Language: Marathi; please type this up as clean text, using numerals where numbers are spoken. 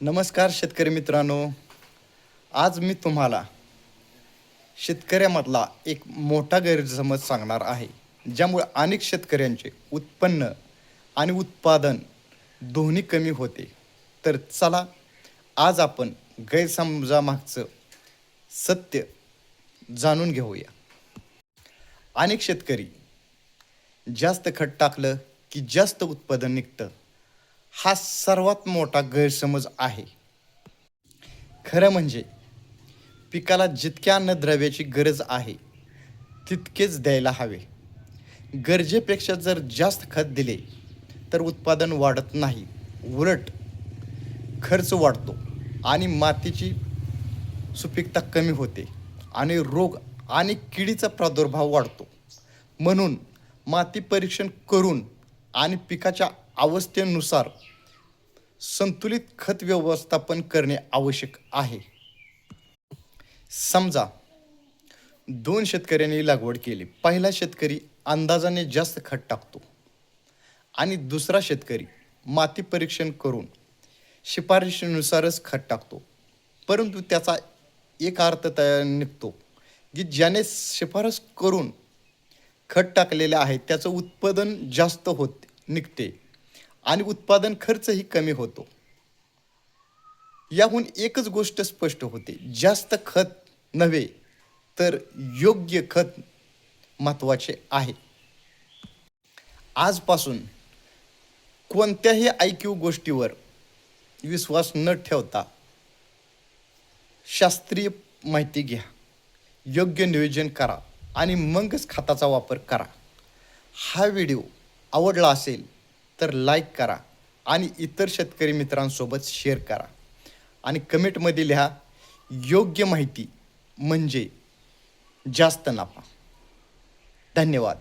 नमस्कार शेतकरी मित्रांनो. आज मी तुम्हाला शेतकऱ्यामधला एक मोठा गैरसमज सांगणार आहे, ज्यामुळे अनेक शेतकऱ्यांचे उत्पन्न आणि उत्पादन दोन्ही कमी होते. तर चला आज आपण गैरसमजामागचं सत्य जाणून घेऊया. अनेक शेतकरी जास्त खत टाकलं की जास्त उत्पादन निघतं, हा सर्वात मोठा गैरसमज आहे. खरं म्हणजे पिकाला जितक्या अन्नद्रव्याची गरज आहे तितकेच द्यायला हवे. गरजेपेक्षा जर जास्त खत दिले तर उत्पादन वाढत नाही, उलट खर्च वाढतो आणि मातीची सुपीकता कमी होते आणि रोग आणि किडीचा प्रादुर्भाव वाढतो. म्हणून माती परीक्षण करून आणि पिकाच्या अवस्थेनुसार संतुलित खत व्यवस्थापन करणे आवश्यक आहे. समजा 2 शेतकऱ्यांनी लागवड केली. पहिला शेतकरी अंदाजाने जास्त खत टाकतो आणि दुसरा शेतकरी माती परीक्षण करून शिफारशीनुसारच खत टाकतो. परंतु त्याचा एक अर्थ तयार निघतो की ज्याने शिफारस करून खत टाकलेले आहे त्याचं उत्पादन जास्त निघते आणि उत्पादन खर्चही कमी होतो. याहून एकच गोष्ट स्पष्ट होते, जास्त खत नव्हे तर योग्य खत महत्त्वाचे आहे. आजपासून कोणत्याही ऐकीव गोष्टीवर विश्वास न ठेवता शास्त्रीय माहिती घ्या, योग्य नियोजन करा आणि मगच खताचा वापर करा. हा व्हिडिओ आवडला असेल तर लाईक करा आणि इतर शेतकरी मित्रांसोबत शेअर करा आणि कमेंटमध्ये लिहा, योग्य माहिती म्हणजे जास्त नफा. धन्यवाद.